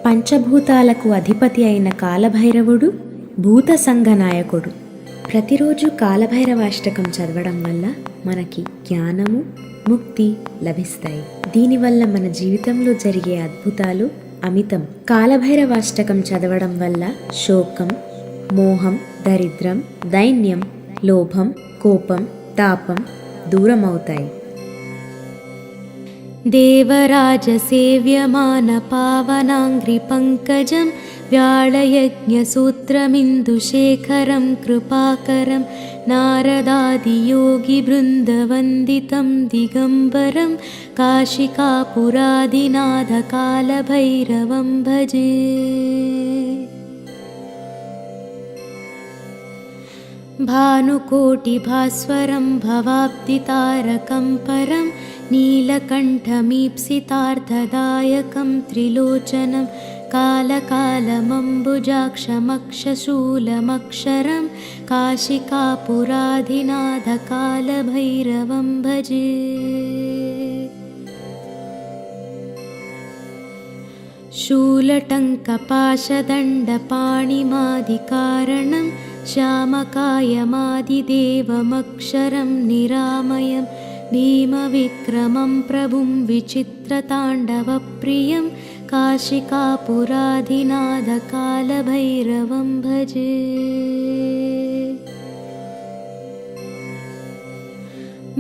పంచభూతాలకు అధిపతి అయిన కాలభైరవుడు భూత సంఘనాయకుడు. ప్రతిరోజు కాలభైరవాష్టకం చదవడం వల్ల మనకి జ్ఞానము, ముక్తి లభిస్తాయి. దీనివల్ల మన జీవితంలో జరిగే అద్భుతాలు అమితం. కాలభైరవాష్టకం చదవడం వల్ల శోకం, మోహం, దరిద్రం, దైన్యం, లోభం, కోపం, తాపం దూరమవుతాయి. దేవరాజ సేవ్యమాన పావనాంగ్రి పంకజం వ్యాళయజ్ఞసూత్రమిందుశేఖరం కృపాకరం నారదాదియోగి బృందవందితం దిగంబరం కాశికాపురాదినాథ కాలభైరవం భజే. భానుకోటిభాస్వరం భవాబ్దితారకం పరం నీలకంఠమీప్సితార్థదాయకం త్రిలోచనం కాలకాలమంబుజాక్షమక్షశూలమక్షరం కాశికాపురాధినాథ కాలభైరవం భజే. శూలటంకపాశదండపాణిమాదికారణం శ్యామకాయమాదిదేవమక్షరం నిరామయం భీమవిక్రమం ప్రభుం విచిత్రతాండవప్రియం కాశికాపురాధినాథ కాలభైరవం భజే.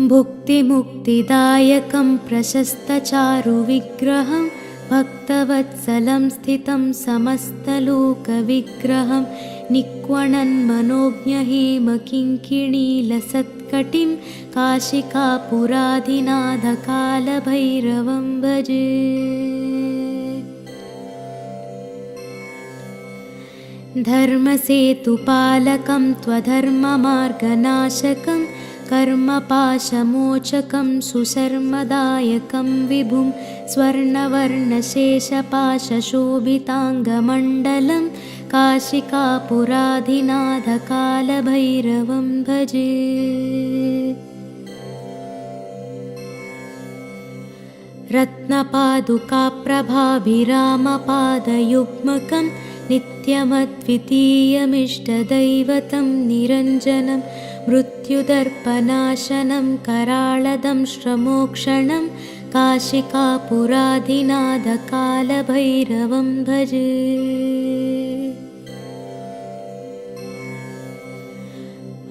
భుక్తిముక్తిదాయకం ప్రశస్తచారువిగ్రహం భక్తవత్సలం స్థితం సమస్తలోకవిగ్రహం నిక్వణన్మనోజ్ఞహేమకింకిణీలసత్కటిం కాశికాపురాధినాథ కాలభైరవం భజే. ధర్మసేతుపాలకం త్వధర్మమార్గనాశకం కర్మపాశమోచకం సుశర్మదాయకం విభుం స్వర్ణవర్ణశేషపాశశోభితాంగమండలం కాశికాపురాధినాథ కాలభైరవం భజే. రత్నపాదుకాప్రభాభిరామపాదయుగ్మకం నిత్యమద్వితీయమిష్టదైవతం నిరంజనం మృత్యుదర్పనాశనం कराळदंष्ट्रमोक्षणं काशिकापुराधिनाथ कालभैरवं भजे.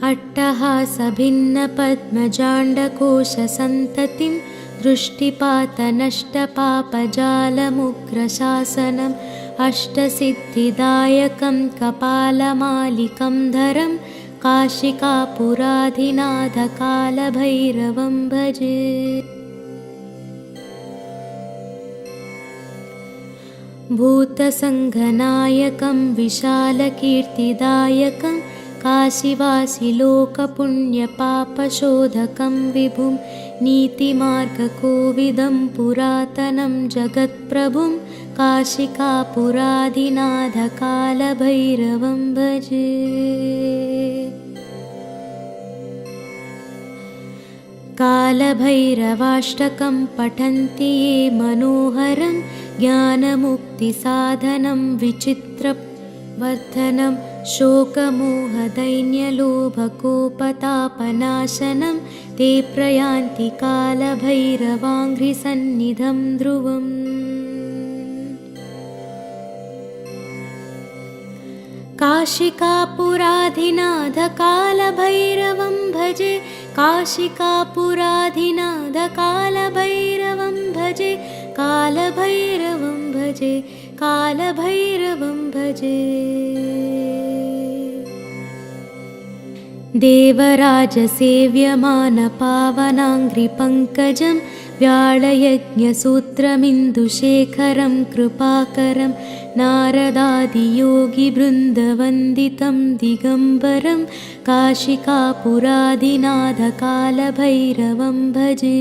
अट्टहासभिन्नपद्मजाण्डकोशसन्ततिं दृष्टिपातनष्टपापजालमुग्रशासनम् अष्टसिद्धिदायकं कपालमालिकं धरं काशिकापुराधिनाथ कालभैरवं भजे. भूतसङ्घनायकं विशालकीर्तिदायकं काशीवासिलोकपुण्यपापशोधकं विभुं नीतिमार्गकोविदं पुरातनं जगत्प्रभुं काशिकापुराधिनाथ कालभैरवं भजे. कालभैरवाष्टकं पठन्ति ये मनोहरं ज्ञानमुक्तिसाधनं विचित्रवर्धनं शोकमोहदैन्यलोभकोपतापनाशनं ते प्रयान्ति कालभैरवाङ्घ्रिसन्निधं ध्रुवम्. काशिकापुराधिनाथ कालभैरवं भजे. काशिकापुराधिनाथ कालभैरवं भजे. कालभैरवं भजे. कालभैरवं भजे. देवराजसेव्यमानपावनाङ्घ्रिपङ्कजं व्याळयज्ञसूत्रमिन्दुशेखरं कृपाकरं नारदादियोगिबृन्दवन्दितं दिगम्बरं काशिकापुराधिनाथ कालभैरवं भजे.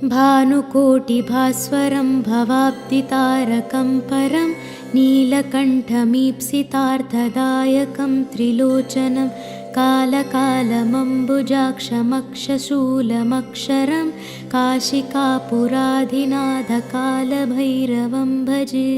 भानुकोटिभास्वरं भवाब्दितारकं परं नीलकण्ठमीप्सितार्थदायकं त्रिलोचनं कालकालमम्बुजाक्षमक्षशूलमक्षरं काशिकापुराधिनाथकालभैरवं भजे।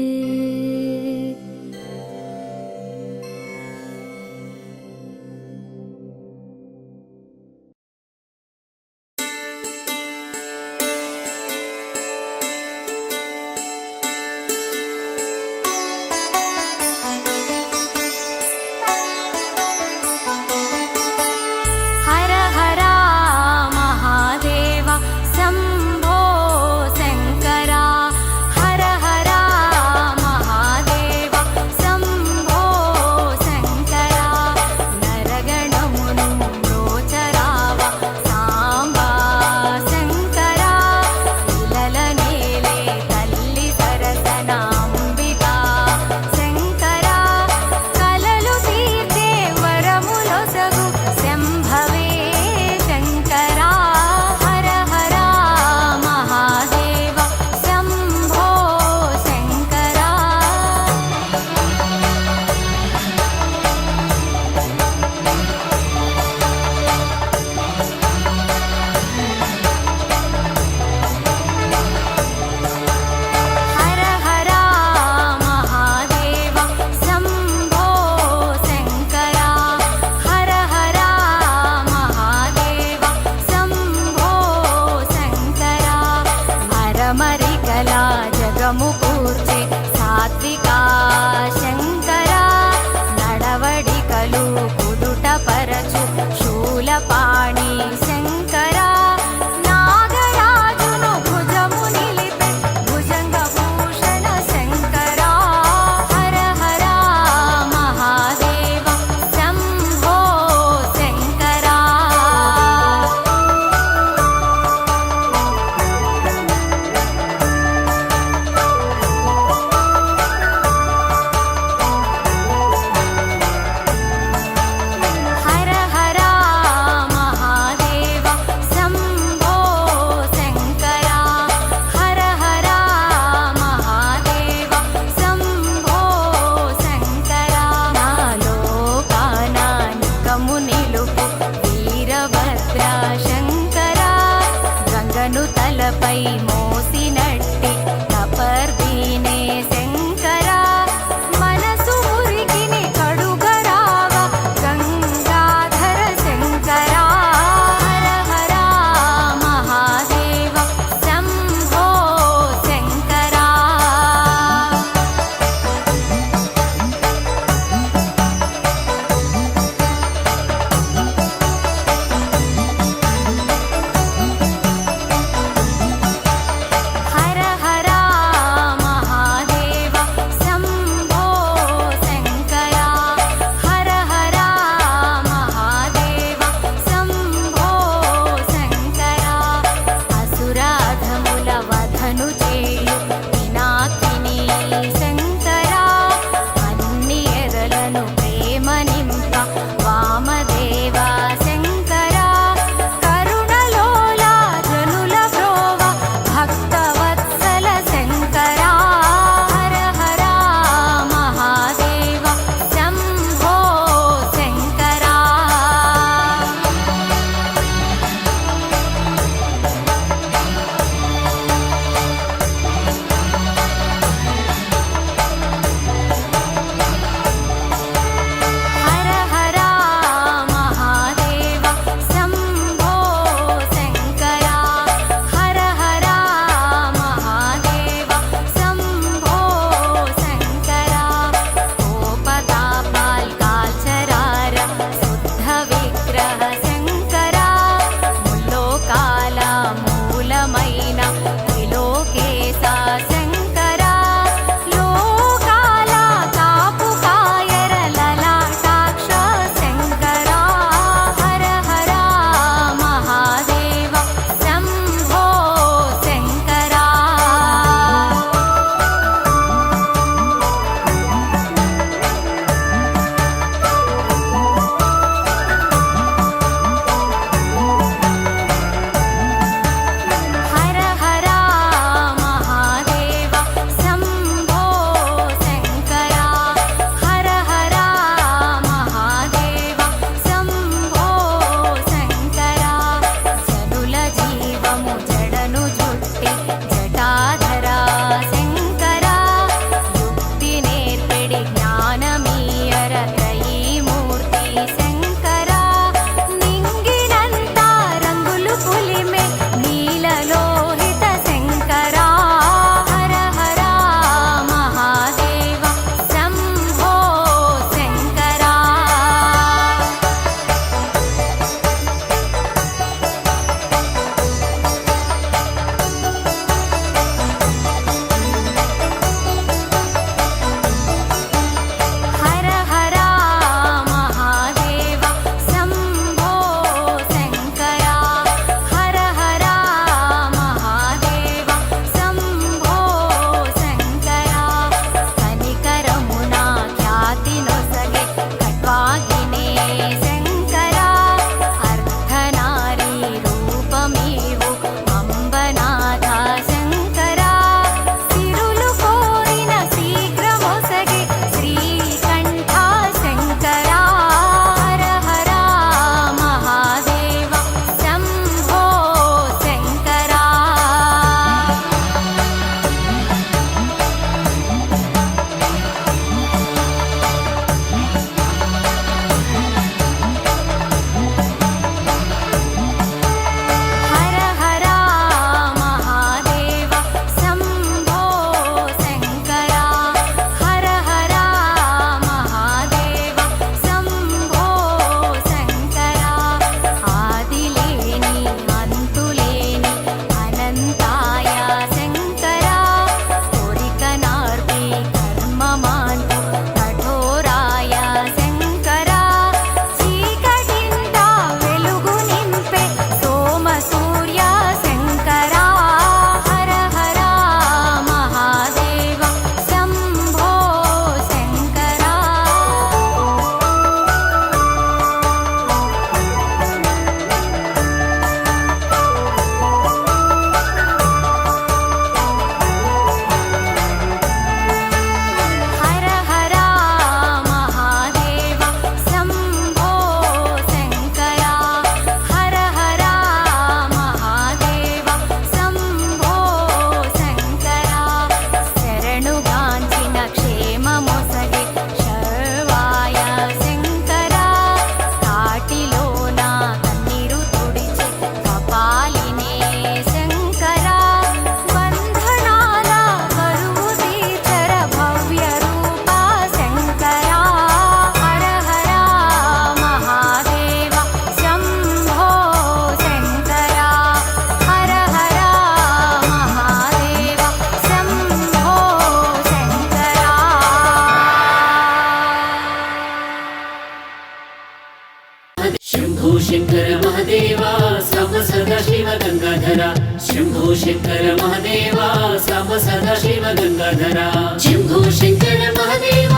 महादेव साम सदा शिव गंगाधर शंभो शंकर महादेव साम सदा शिव गंगाधर शंभो शंकर महादेव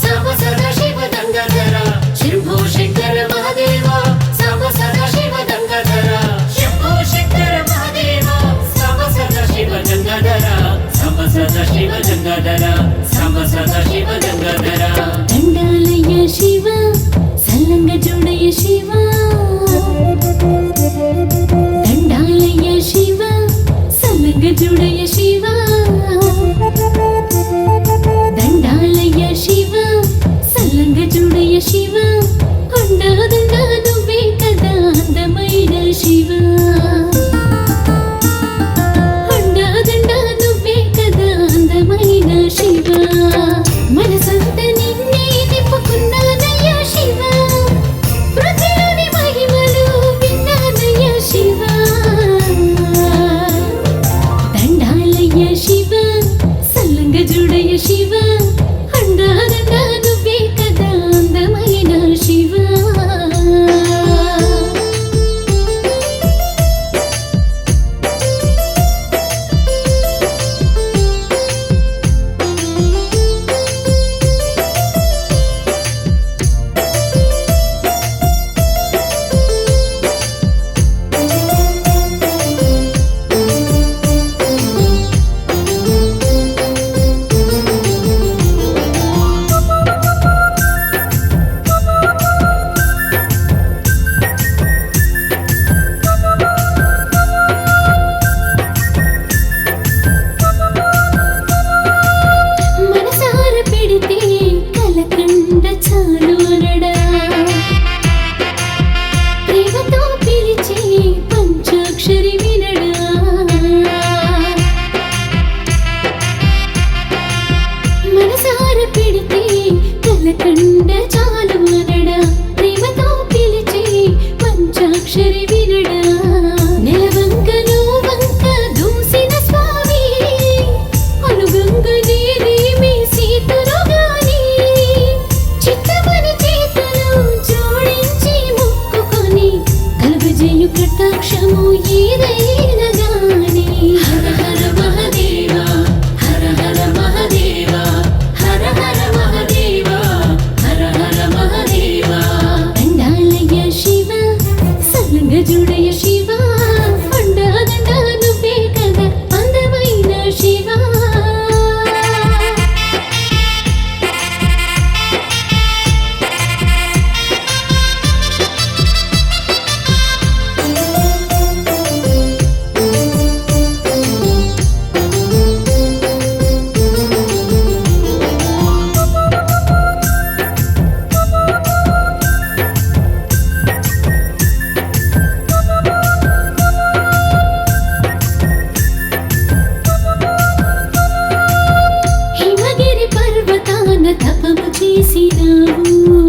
साम सदा शिव गंगाधर शंभो शंकर महादेव साम सदा शिव गंगाधर शंभो शंकर महादेव साम सदा शिव गंगाधर साम सदा शिव गंगाधर साम सदा शिव गंगाधर దండాలయ్య శివ సల్లంగ జోడయ్య శివ దండాలయ్య శివ సల్లంగ జోడయ్య శివ దండాలయ్య శివ సల్లంగ జోడయ్య శివ కొండదండ నువ్వే కదా అందమైన శివ కొండదండ నువ్వే కదా అందమైన శివ మనసంత నిన్నే నింపుకున్నానయ్య శివ పృథ్వీలోని మహిమలు విన్నానయ్య శివ దండాలయ్య శివ సల్లంగ జోడయ్య శివ అండాదండ నువ్వే కదా అందమైన శివ మనసార పెడితే కలకండ చాలు అనడా ప్రేమతో పిలిచే పంచాక్షరి వినడా మనసార పెడితే కలకండ చాలు అనడా ప్రేమతో పిలిచే పంచాక్షరి వినడా నెలవంకలో వంక దూసిన స్వామి అనుగంగ నీరేమి సీతను గాని చిత్తమని చేతులు జోడించి మొక్కుకొని కలుగజేయు కటాక్షము ఏదైనా గాని హర హర మహదేవ హర హర మహదేవ హర హర మహదేవ హర హర మహదేవ దండాలయ్య శివ సల్లంగ జోడయ్య శివ అండాదండ నువ్వే కదా అందమైన శివ హిమగిరి పర్వతాన తపము చేసినావు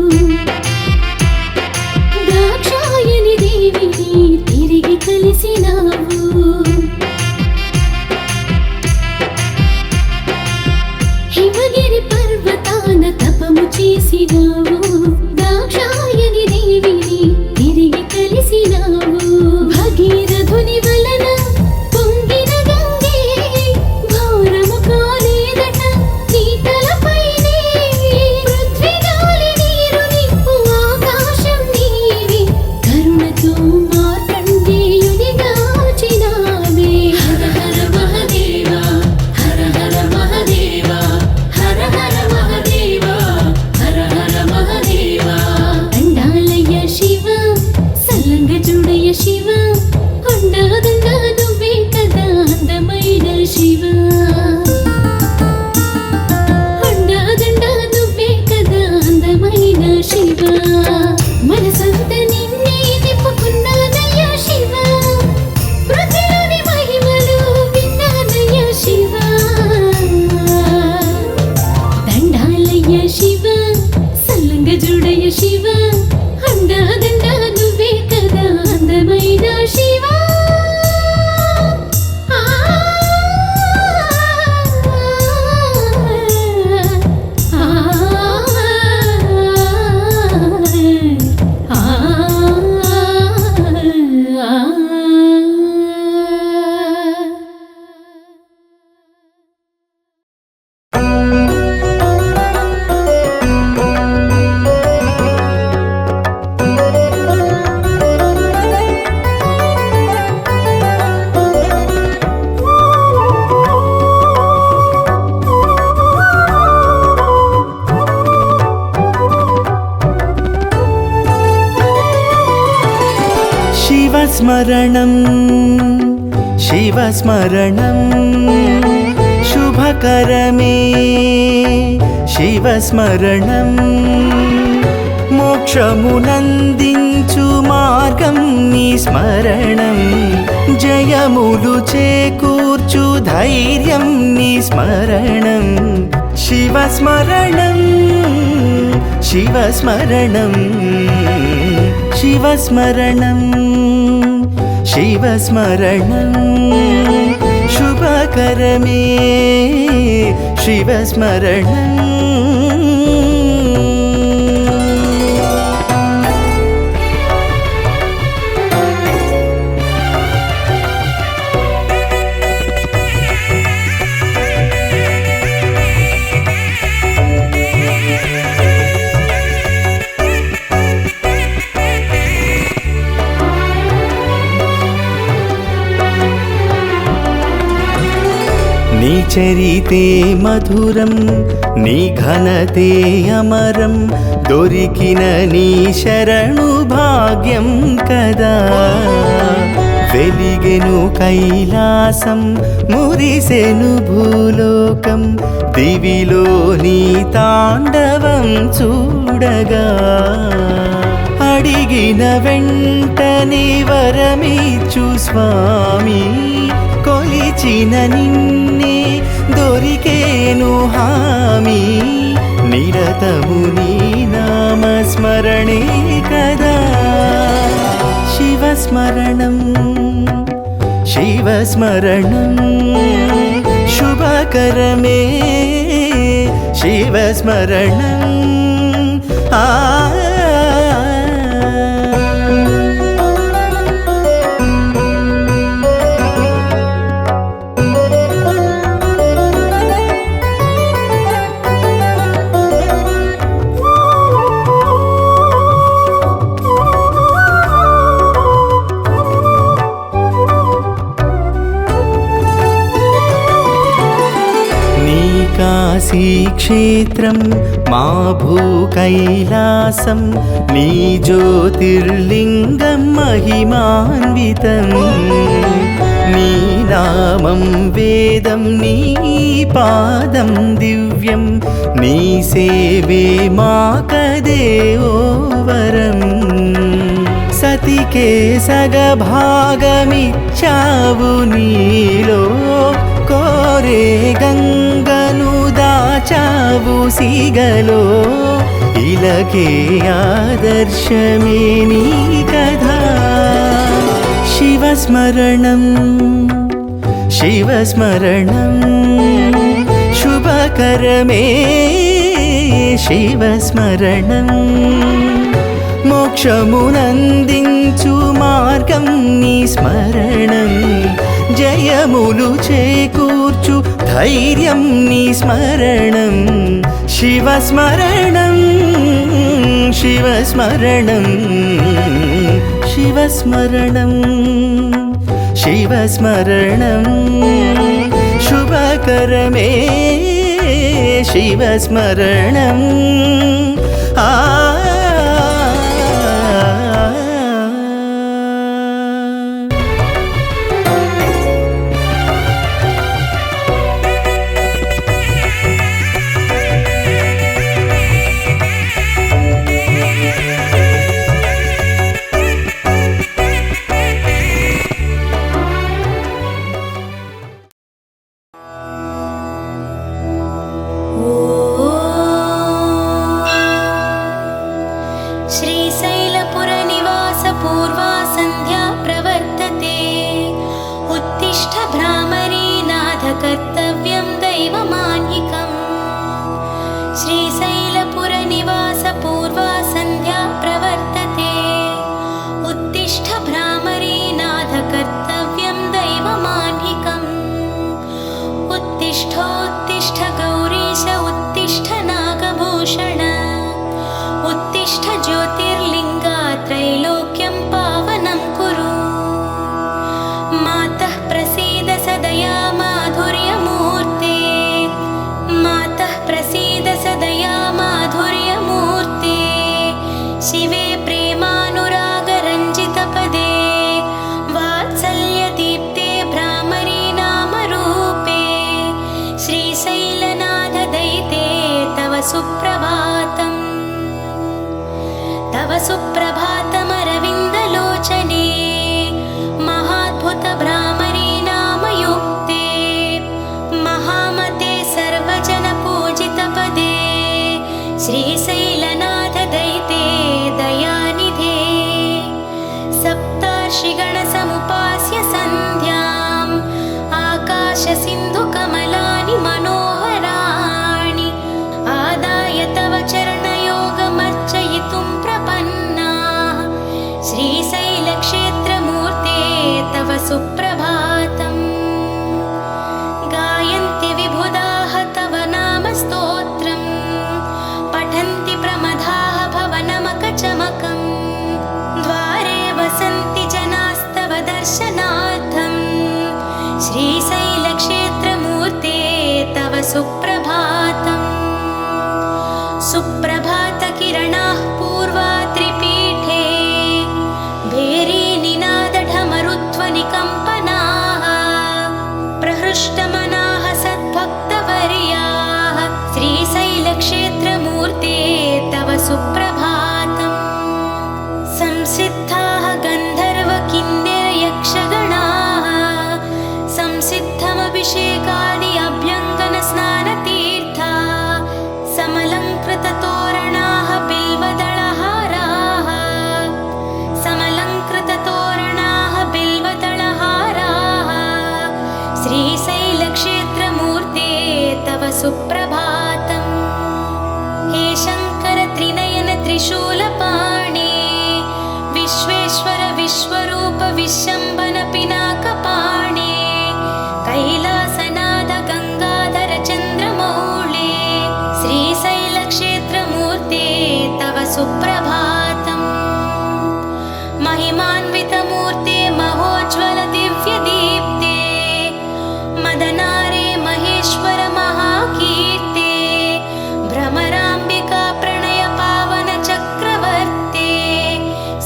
దాక్షాయని దేవిని తిరిగి కలిసినావు హిమగిరి పర్వతాన తపము చేసినావు దాక్షాయని దేవిని తిరిగి కలిసినావు భగీరథుని వలన పొంగిన గంగే ఘోరము కాలేదట నీ తలపైనే పృథ్వీ గాలి నీరు నిప్పు ఆకాశం నీవి కరుణతో మార్కండేయుని గాచినావే హర హర మహదేవ హర హర మహదేవ హర హర మహదేవ హర హర మహదేవ దండాలయ్య శివ సల్లంగ జోడయ్య శివ అండాదండ నువ్వే కదా అందమైన శివ అండాదండ నువ్వే కదా అందమైన శివ మనసంత నిన్నే నింపుకున్నానయ్య శివ పృథ్వీలోని మహిమలు విన్నానయ్య శివ దండాలయ్య శివ సల్లంగ జోడయ్య శివ అండాదండ నువ్వే కదా అందమైన శివ ఆ ఆ ఆ शिवस्मरणं शिवस्मरणं शुभकरमे शिवस्मरणं మోక్షమునందించు మార్గం నీ స్మరణం జయములు చేకూర్చు ధైర్యం నీ స్మరణం శివస్మరణం శివస్మరణం శివస్మరణం శివస్మరణం శుభకరమే శివస్మరణం నీ చరితే మధురం నీ ఘనతే అమరం దొరికిన నీ శరణు భాగ్యం కదా వెలిగెను కైలాసం మురిసెను భూలోకం దివిలో నీ తాండవం చూడగా అడిగిన వెంటనే వరమిచ్చు స్వామి కొలిచిన నిన్నే దొరికేను హామీ నిరతము నీ నామస్మరణే కదా శివస్మరణం శివస్మరణం శుభకరమే శివస్మరణం ఆ కాశీక్షేత్రం మా భూకైలాసం నీ జ్యోతిర్లింగం మహిమాన్వితం నీ నామం వేదం నీ పాదం దివ్యం నీ సేవే మాకదే ఓ వరం సతికే సగభాగమిచ్చావు నీలో కోరే గంగను దాచావు సిగలో ఇలకే ఆదర్శమే నీ కథా శివస్మరణం శివస్మరణం శుభకరమే శివస్మరణం మోక్షమునందించు మార్గం నీ స్మరణం జయములు చేకూర్చు ధైర్యం నీ స్మరణం శివస్మరణం శివస్మరణం శివస్మరణం శివస్మరణం శుభకరమే శివస్మరణం ఆ दर्शनार्थं श्रीशैलक्षेत्रमूर्ते तव सुप्रभातम्। सुप्रभातकिरणाः पूर्वात्रिपीठे भेरीनिनादढमरुध्वनिकम्पनाः प्रहृष्टमनाः सद्भक्तवर्याः श्रीशैलक्षेत्रमूर्ते तव सुप्रभातम्। संसिद्धाः गन्धर्वकिन्नरयक्षगणाः संसिद्धमभिषेकादि अभ्यङ्गनस्नानतीर्था समलङ्कृततोरणाः बिल्वदलहाराः श्रीशैलक्षेत्रमूर्ते तव सुप्रभातम्। हे शङ्कर त्रिनयन त्रिशूलपाणे विश्वेश्वर विश्वरूप विश्वम्भन पिनाकपाणे कैलासनाथ गङ्गाधर चन्द्रमौळे श्रीशैलक्षेत्रमूर्ते तव सुप्रभातम्। महिमान्वितमूर्ते महोज्ज्वल दिव्यदीप्ते मदनारे महेश्वर महाकीर्ते भ्रमराम्बिका प्रणय पावन चक्रवर्ते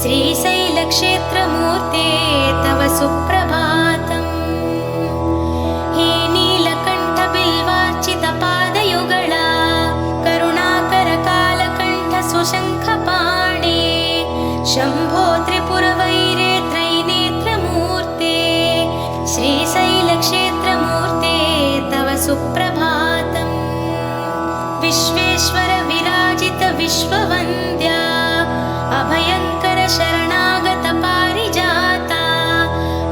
श्रीशैलक्षेत्रमूर्ते तव सुप्रभातम्। हे नीलकण्ठ बिल्वार्चित पादयुगला करुणाकर कालकण्ठ सुशङ्खपाणे शम्भो त्रिपुरवैरे त्रैनेत्रमूर्ते श्रीशैलक्षेत्रमूर्ते तव सुप्रभातम्। विश्वेश्वर विराजित विश्ववन्द्या अभयङ्कर शरणागत पारिजाता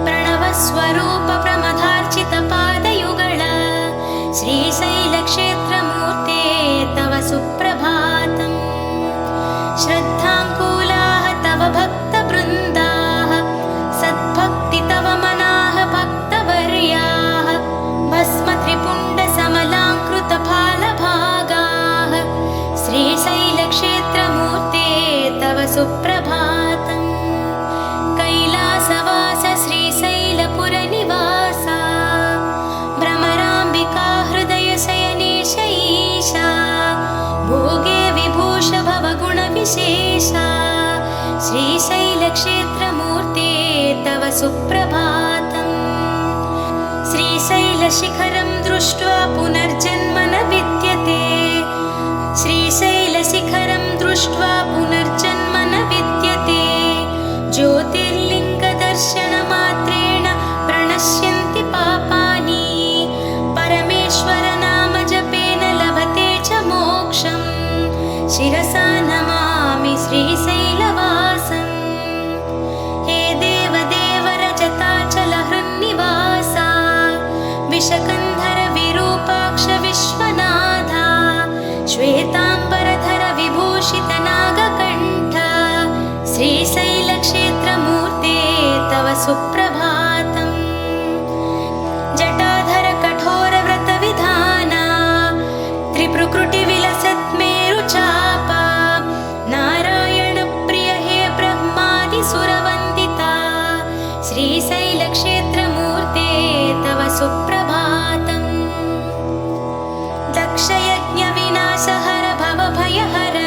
प्रणवस्वरूप प्रमथार्चित पादयुगला श्रीशैलक्षेत्रमूर्ते तव सुप्रभातम्। श्रद्धाङ्कुलाः तव भक्तवृन्दाः सद्भक्ति तव मनाः भक्तवर्याः भस्म त्रिपुण्ड समलाङ्कृतफालभागाः श्रीशैलक्षेत्रमूर्ते तव सुप्रभातम्। कैलासवास श्रीशैलपुरनिवासा भ्रमराम्बिका हृदयशयनेश ईशा भोगे विभूष भवगुणविशेषा श्रीशैलक्षेत्रमूर्ते तव सुप्रभातम्। श्रीशैलशिखरं दृष्ट्वा पुनर्जन्म न विद्यते श्रीशैलशिखरं दृष्ट्वा पुनर्जन्म न विद्यते ज्योतिर्लिङ्गदर्शनमात्रेण प्रणश्यन्ति पापानि परमेश्वर नाम जपेन लभते च मोक्षम् शिरसा नमामि श्रीशैलवासम्। हे देवदेव रजताचल हृन्निवासा विशकन्धर विरूपाक्ष विश्वनाथा श्वेताम्बरधर विभूषित नागकण्ठ श्रीशैलक्षेत्रमूर्ते तव सुप्रभातम्। जटाधर कठोर व्रत विधाना त्रिप्रकृति विलसत् मेरुचापा नारायण प्रिय हे ब्रह्मादि सुरवन्दिता श्रीशैलक्षेत्रमूर्ते तव सुप्रभातम्। दक्षयज्ञ विनाशहर भवभयहर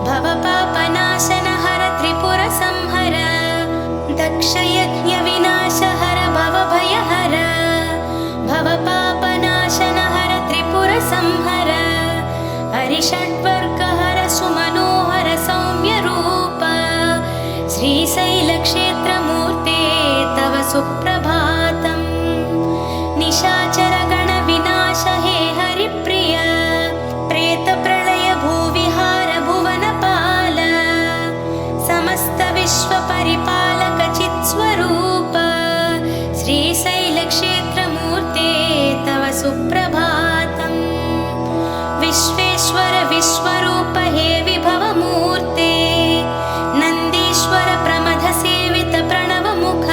भवपापनाशनहर त्रिपुर संहर दक्षयज्ञ विनाशहर भवभयहर भवपापनाशनहर त्रिपुर संहर हरिषड्वर्गहर सुमनोहर सौम्यरूप श्रीशैलक्षेत्रमूर्ते तव सुप्रभातम्। निशाचर गण विनाश हे हरिप्रिय प्रेत प्रलय भूविहार भुवनपाल समस्त विश्व परिपालक चित्स्वरूप श्रीशैलक्षेत्रमूर्ते तव सुप्रभातम्। विश्वेश्वर विश्वरूप हे विभवमूर्ते नन्दीश्वर प्रमथ सेवित प्रणवमुख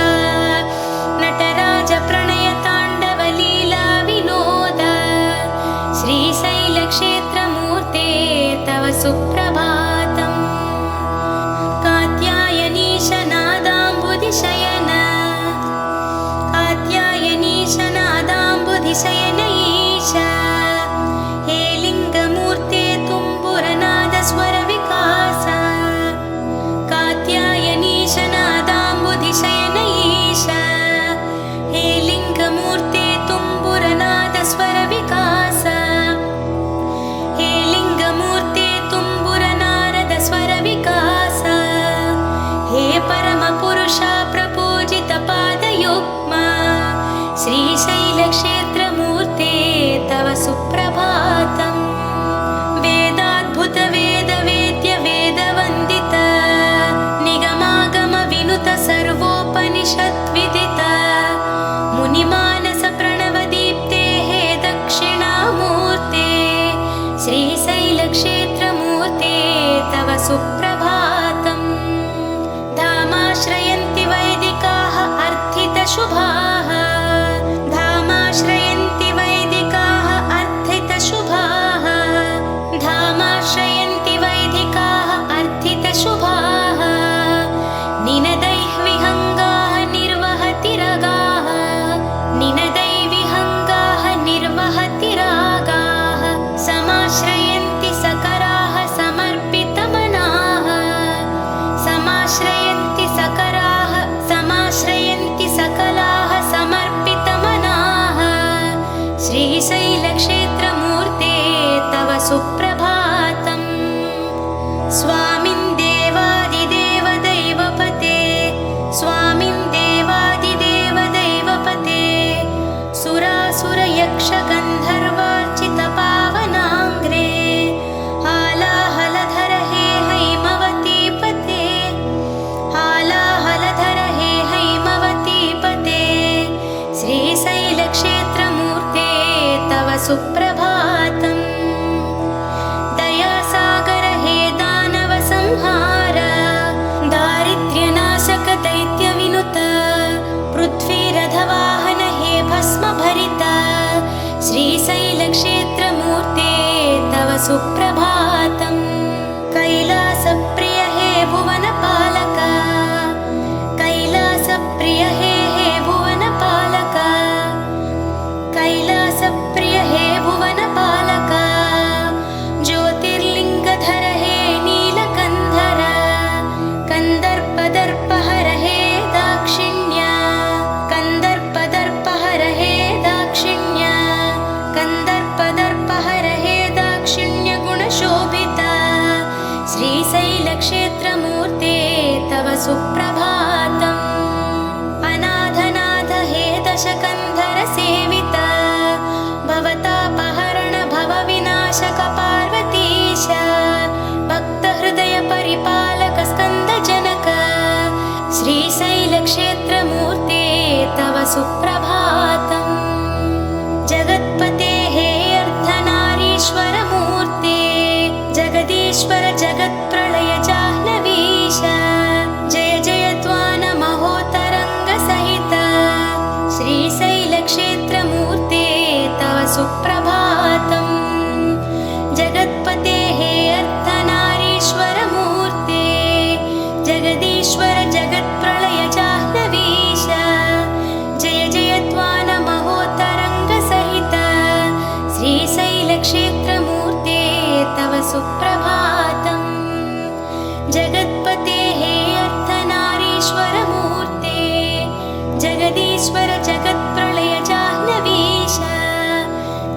जगदीश्वर जगत्प्रलय जाह्नवीश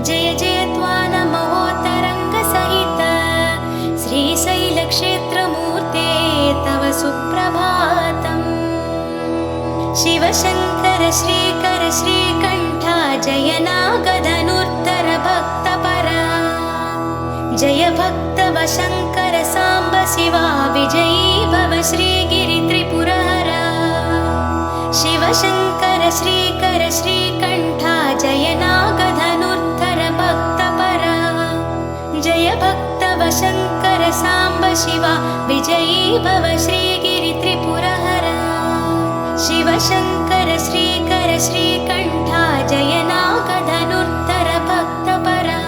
जय जय त्वान महोत्तरङ्गसहित श्रीशैलक्षेत्रमूर्ते तव सुप्रभातम्। शिवशङ्कर श्रीकर श्रीकण्ठा जय नागधनुर्धर भक्तपरा जय भक्तवशङ्कर साम्ब शिवा विजयी भव श्रीगिरि त्रिपुरहरा। शिवशङ्कर श्रीकर श्रीकण्ठा जय नागधनुर्धर भक्तपरा जय भक्तवशङ्कर साम्ब शिवा विजयी भव श्रीगिरि त्रिपुरहरा। शिवशङ्कर श्रीकर श्रीकण्ठा जय नागधनुर्धर भक्तपरा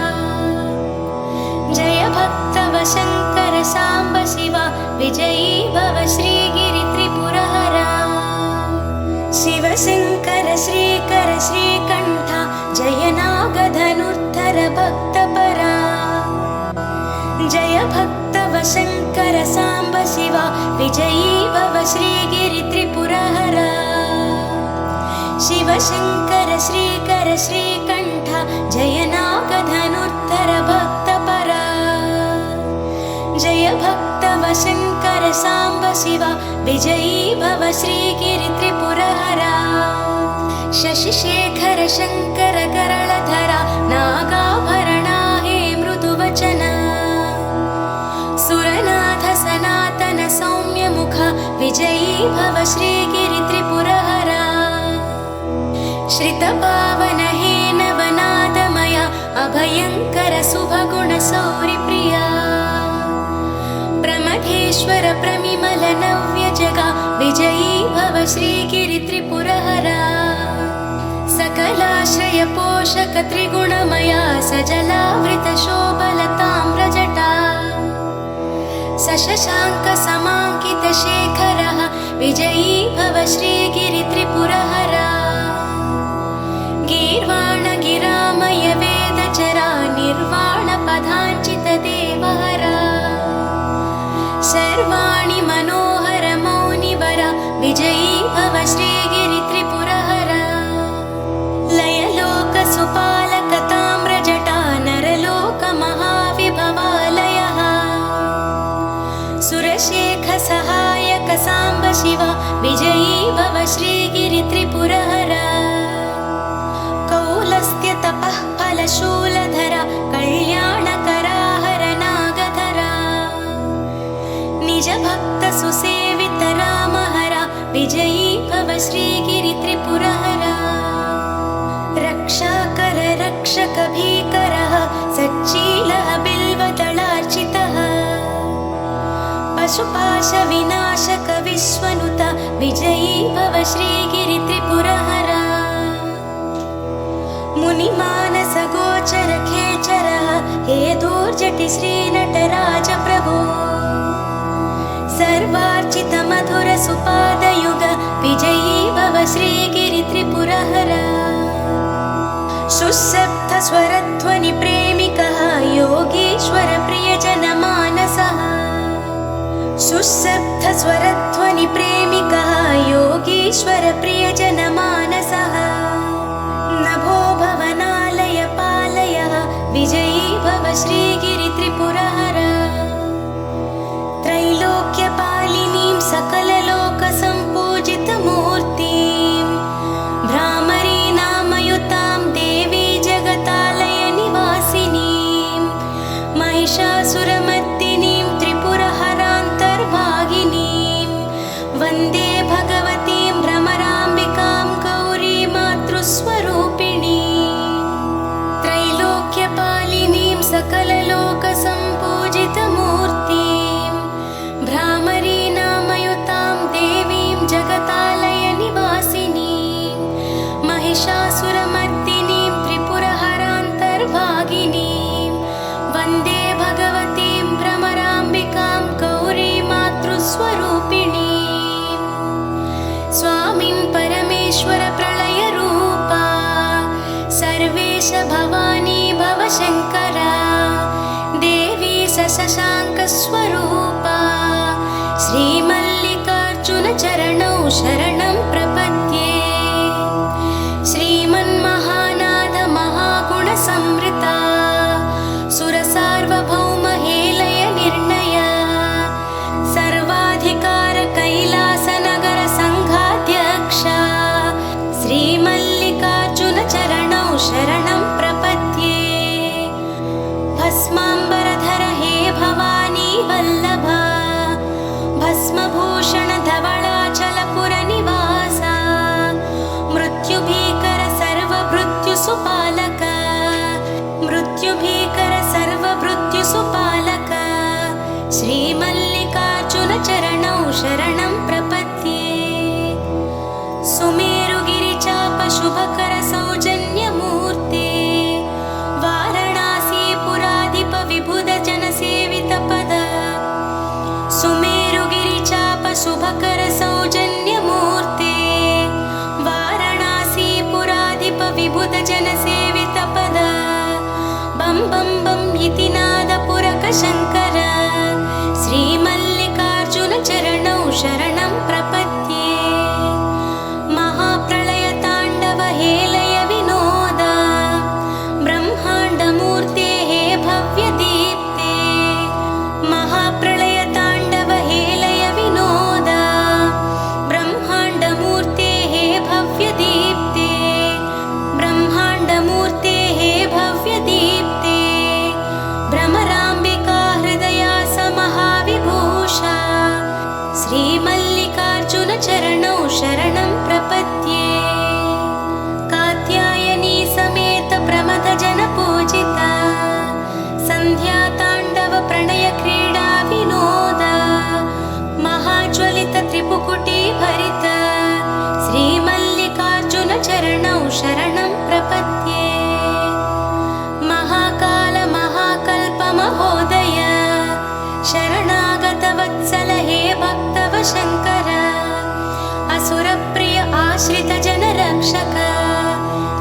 जय भक्तवशङ्कर साम्ब शिवा विजयी भव श्रीगिरि त्रिपुरहरा। शिवशङ्कर श्रीकर श्रीकण्ठा जय नागधनुर्धर भक्तपरा जय भक्तवशङ्कर साम्ब शिवा विजयी भव श्रीगिरि त्रिपुरहरा। शिवशङ्कर श्रीकर श्रीकण्ठा जय नागधनुर्धर भक्तपरा जय भक्तवशङ्कर साम्ब शिवा विजयी भव श्रीगिरि त्रिपुरहरा। शशिशेखर शङ्कर गरळधरा नागाभरणा हे मृदुवचन सुरनाथ सनातन सौम्यमुख विजयी भव श्रीगिरि त्रिपुरहरा। श्रितपावन हे नवनादमया अभयङ्कर शुभगुण सौरिप्रिया प्रमथेश्वर प्रमिमल नव्य जगा विजयी भव श्रीगिरि त्रिपुरहरा। सकलाश्रय पोषक त्रिगुणमया सजलावृत शोभलताम्रजटा सशशाङ्क समाङ्कित शेखरः विजयी भव श्रीगिरि त्रिपुरहरा। गीर्वाण गिरामय वेदचरा निर्वाण पदाञ्चित देवहरा सर्वाणि मनोहर मौनिवर विजयी भव श्रीगिरि त्रिपुरहरा। लयलोक सुपालक ताम्रजटा नरलोक महाविभवालयः सुरशेख सहायक साम्ब शिवा विजयी भव श्रीगिरि त्रिपुरहरा। कौलस्त्य तपः फलशूलधरा कल्याणकराहर नागधरा निज भक्त सुसेवित रामहरा विजयी भव श्रीगिरि त्रिपुरहरा। रक्षाकर रक्षक भीकरः सच्चीलः बिल्वदलार्चितः पशुपाश विनाशक विश्वनुत विजयी भव श्रीगिरि त्रिपुरहरा। मुनिमानस गोचर खेचरः हे दूर्जटि श्रीनटराज प्रभो सर्वार्चित मधुर सुपादयुग विजयी भव श्रीगिरि त्रिपुरहरा। सुशब्द स्वरध्वनि प्रेमिकः योगीश्वर प्रियजन मानसः सुशब्द स्वरध्वनि प्रेमिकः योगीश्वर प्रियजन मानसः नभो भवनालय पालयः विजयी भव श्रीगिरि त्रिपुरहरा। त्रैलोक्यपालिनीं सकललोकसम्पूजितमूर्तिं भ्रामरी नामयुतां देवी जगतालय निवासिनीं महिषासुरमर्दिनीं त्रिपुरहरान्तर्भागिनीं वन्दे भगवतीं भ्रमराम्बिकां गौरी मातृस्वरूपिणीं। त्रैलोक्यपालिनीं सकललोकसम्पूजितमूर्तिं भ्रामरी नामयुतां देवीं जगतालय निवासिनीं महिषासुरमर्दिनीं त्रिपुरहरान्तर्भागिनीं वन्दे भगवतीं भ्रमराम्बिकां गौरी मातृस्वरूपिणीं। स्वामिन् परमेश्वर प्रलयरूपा सर्वेश भवानी भवशङ्करा देवी सशशाङ्कस्वरूपा श्रीमल्लिकार्जुन चरणौ शरणं प्रपद्ये। विभुत जनसेवित पद बं बं बं इति नादपुरक शङ्कर श्रीमल्लिकार्जुन चरणौ शरणं प्रपद्ये। महाप्रलय ताण्डव हेलय विनोद ब्रह्माण्डमूर्तेः भव्यदीप्ते। महाप्रलय ताण्डव हेलय विनोद ब्रह्माण्डमूर्तेः भव्यदीप्ते। ब्रह्माण्डमूर्तेः भव्यदीप्ते। भ्रमराम्बिका हृदया समहाविभूषा श्रीमल्लिकार्जुन चरणौ शरणं प्रपद्ये। कात्यायनी समेत प्रमथ जन पूजिता सन्ध्या ताण्डव प्रणय क्रीडा विनोद महाज्वलित त्रिपुकुटी भरित श्रीमल्लिकार्जुन चरणौ शरणं प्रपद्ये। महाकाल महाकल्प महोदय शरणागत वत्सल हे भक्तव शङ्कर असुरप्रिय आश्रित जन रक्षक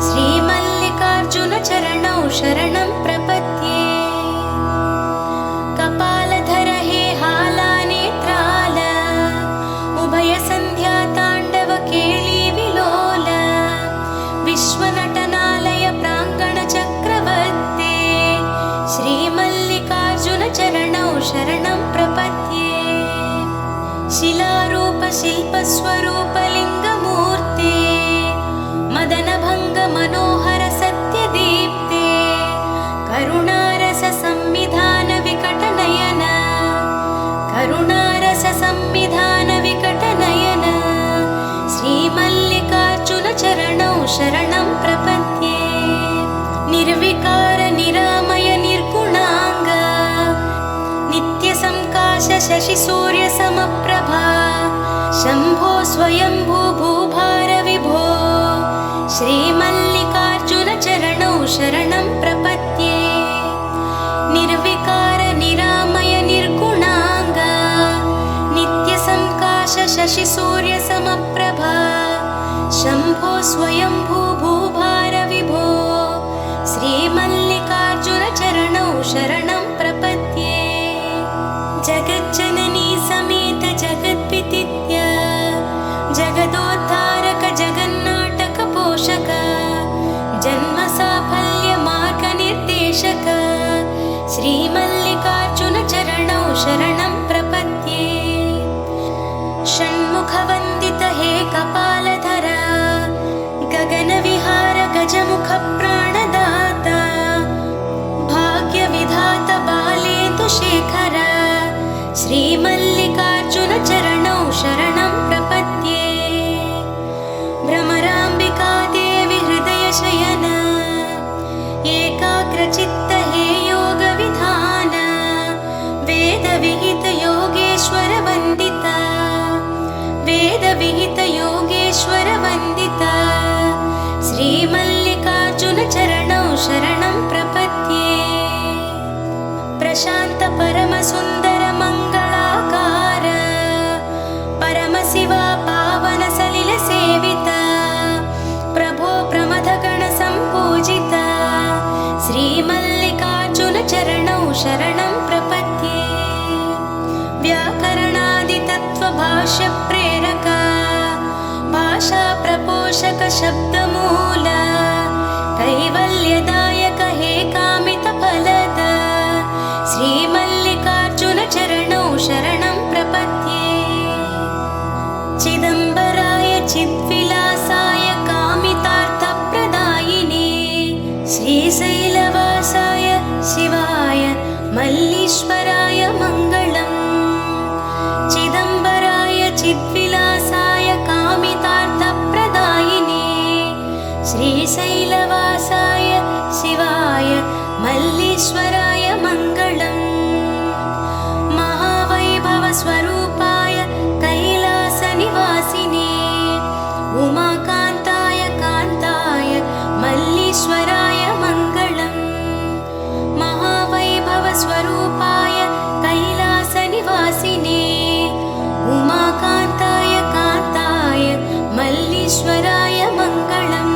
श्रीमल्लिकार्जुन चरणौ शरणं प्रपद्ये। कपालधर हे हालानेत्राल उभय संध्या ताण्डव केळी विलोल विश्वनटनालय प्राङ्गण चक्रवर्ते श्रीमल्लिकार्जुन चरणौ शरणं प्रपद्ये। शिलारूप शिल्पस्वरूप लिङ्गमूर्ते मदनभङ्ग मनोहर सत्यदीप्ते करुणारस संविधान विकटनयन करुणारस संविधान विकटनयन श्रीमल्लिकार्जुन चरणौ शरणं प्रपद्ये। निर्विकार निरामय निर्गुणाङ्ग नित्यसंकाश शशि सूर्य समप्रभा शम्भो स्वयंभू भूभार विभो श्रीमल्लिकार्जुन चरणौ शरणं प्रपद्ये। निर्विकार निरामय निर्गुणाङ्ग नित्यसंकाश शशि सूर्य समप्रभा शम्भो स्वयंभू भूभार विभो श्रीमल्लिकार्जुन चरणौ शरणं प्रपद्ये। जगज्जननी समेत जगद्विदित्य जगदोद्धारक जगन्नाटक पोषक जन्म साफल्य मार्ग निर्देशक श्रीमल्लिकार्जुन चरणौ शरणं प्रपद्ये। षण्मुखवन्दित हे कपालधर गगनविहार गजमुख प्राणदाता भाग्यविधात बालेन्दुशेखर श्रीमल्लिकार्जुन चरणौ शरणं प्रपद्ये। भ्रमराम्बिका देवी हृदय शयन एकाग्रचित्त हे योग विधान वेद विहित योगेश्वर वन्दिता वेद विहित योगेश्वर वन्दिता श्रीमल्लिकार्जुन चरणौ शरणं प्रपद्ये। प्रशान्त परम सुन्दर मङ्गलाकार परमशिवा पावन सलिल सेविता प्रभो प्रमथगण सम्पूजिता श्रीमल्लिकार्जुन चरणौ शरणं प्रपद्ये। व्याकरणादि तत्त्व भाष्य प्रेरक भाषा प्रपोषक शब्दमूल कैवल्यदायक हे कामित फलद श्रीमल्लिकार्जुन चरणौ शरणं प्रपद्ये। चिदम्बराय चिद्विलासाय कामितार्थप्रदायिने श्रीशैलवासाय शिवाय मल्लीश्वराय मङ्गलम्। चिदम्बराय चिद्विलासाय कामितार्थप्रदायिने श्रीशैलवासाय शिवाय मल्लीश्वराय मङ्गलम्। महावैभव स्वरूपाय कैलासनिवासिने उमाकान्ताय कान्ताय मल्लीश्वराय मङ्गलम्। महावैभव स्वरूपाय कैलासनिवासिने उमाकान्ताय कान्ताय मल्लीश्वराय मङ्गलम्।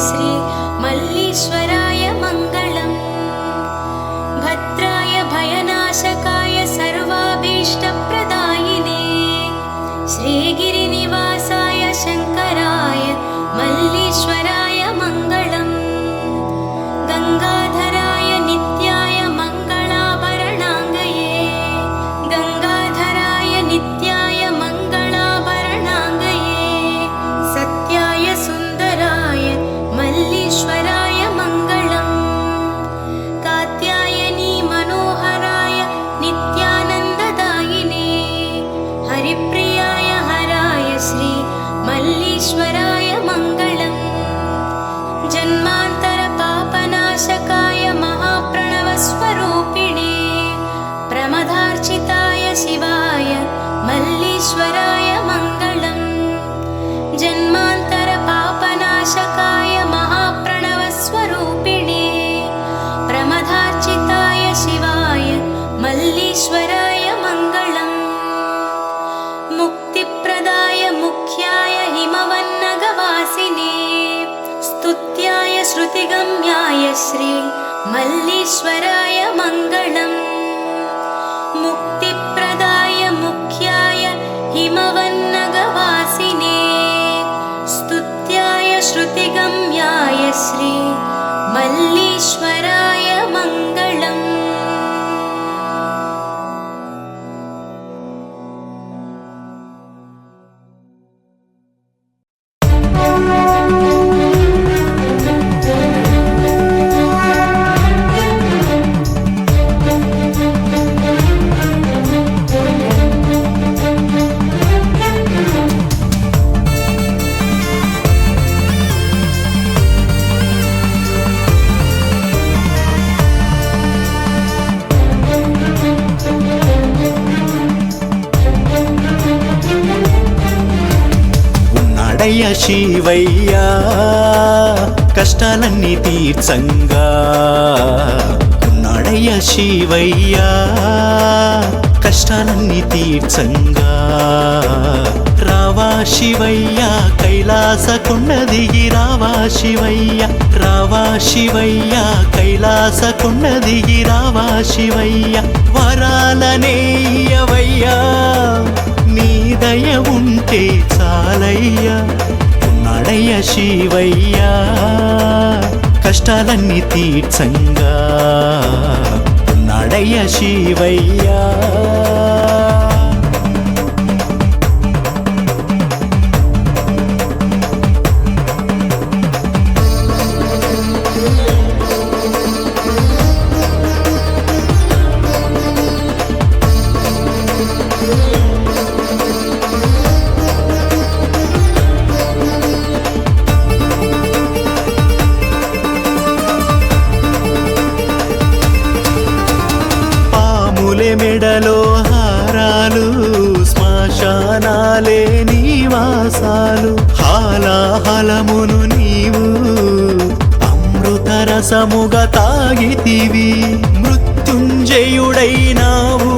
श्री मल्लीश्वराय मङ्गलम् भद्राय भयनाशकाय सर्वाभीष्टप्रदायिने श्रीगिरिनिवासाय शङ्कराय मल्लीश्वराय मङ्गलम् गङ्गाधराय नित्याय मङ्गलाभरणाङ्गये गङ्गाधराय नित्याय मङ्गलाभरणाङ्गये सत्याय सुन्दराय मल्लीश्वराय मङ्गलम् कात्यायनी मनोहराय नित्यानन्ददायिने हरिप्रियाय हराय श्री मल्लीश्वराय मङ्गलम् जन्मान्तर पापनाशकाय महाप्रणवस्वरूपिणे प्रमदार्चिताय शिवाय मल्लीश्वराय मङ्गलम् जन्मान्तर पापनाशकाय महाप्रणवस्वरूपिणे प्रमदार्चिताय शिवाय मल्लीश्वराय मङ्गलम् मुक्तिप्रदाय मुख्याय हिमवन्नगवासिने स्तुत्याय श्रुतिगम्याय श्री मल्लीश्वराय मङ्गलम् मुक्तिप्रदाय मुख्याय हिमवन्नगवासिने स्तुत्याय श्रुतिगम्याय श्री मल्लीश्वराय मङ्गलम् ఉన్నాడయ్య శివయ్య కష్టాలన్నీ తీర్చంగా ఉన్నాడయ్య శివయ్య కష్టాలన్నీ తీర్చంగా రావా శివయ్య కైలాస కొండ దిగి రావా శివయ్య రావా శివయ్య కైలాస కొండ దిగి రావా శివయ్య వరాలనేయవయ్యా నీ దయ ఉంటే చాలయ్యా ఉన్నాడయ్య శివయ్య కష్టాలన్నీ తీర్చంగా ఉన్నాడయ్య శివయ్య మెడలో హారాలు శ్మశానాలే నివాసాలు హాలాహలమును నీవు అమృత రసముగా తాగితివి మృత్యుంజయుడైనావు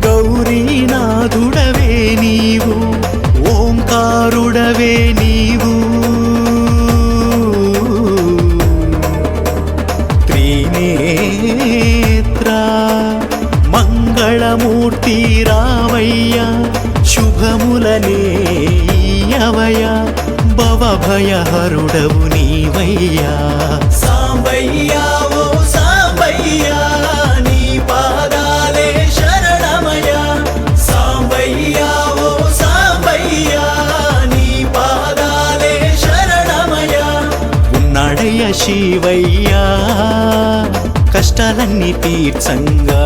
గౌరీనాథుడవే నీవు ఓంకారుడవే నీవు త్రినేత్ర మంగళమూర్తి రావయ్య శుభములనేయవయ భవభయహరుడవు నీవయ్యా సాంబయ్యా ఓ సాంబయ్యా నీ పాదాలే శరణమయ సాంబయ్యా ఓ సాంబయ్యా నీ పాదాలే శరణమయ ఉన్నాడయ్య శివయ్యా కష్టాలన్నీ తీర్చంగా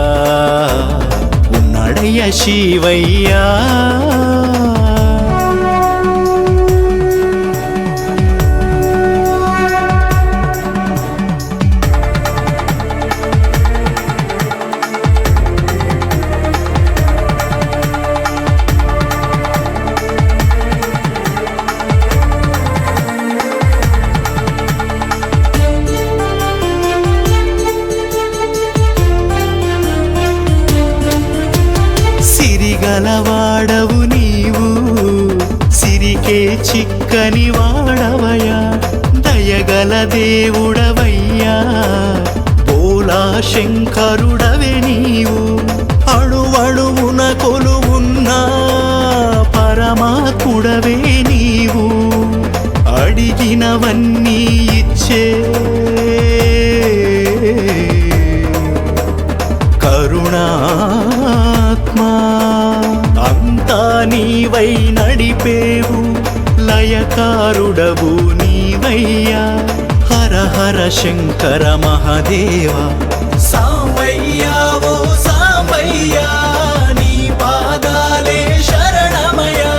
ఉన్నాడయ్య శివయ్యా గలవాడవు నీవు సిరికే చిక్కని వాడవయా దయ దయగల దేవుడవయ్యా బోలా శంకరుడవే నీవు అణువణువున కొలువున్న పరమాత్ముడవే నీవు అడిగినవన్నీ ఇచ్చే కరుణాత్మా అంతా నీవై నడిపేవు లయకారుడవు నీవయ్యా హర హర శంకర మహాదేవా సాంబయ్యా ఓ సాంబయ్యా నీ పాదాలే శరణమయ్యా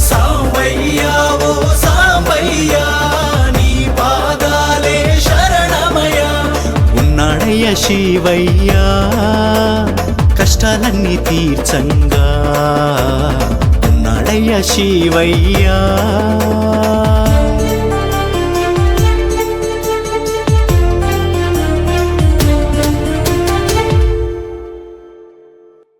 సాంబయ్యా ఓ సాంబయ్యా నీ పాదాలే శరణమయ్యా ఉన్నాడయ్య శివయ్యా కష్టాలన్నీ తీర్చంగా ఉన్నాడయ్య శివయ్యా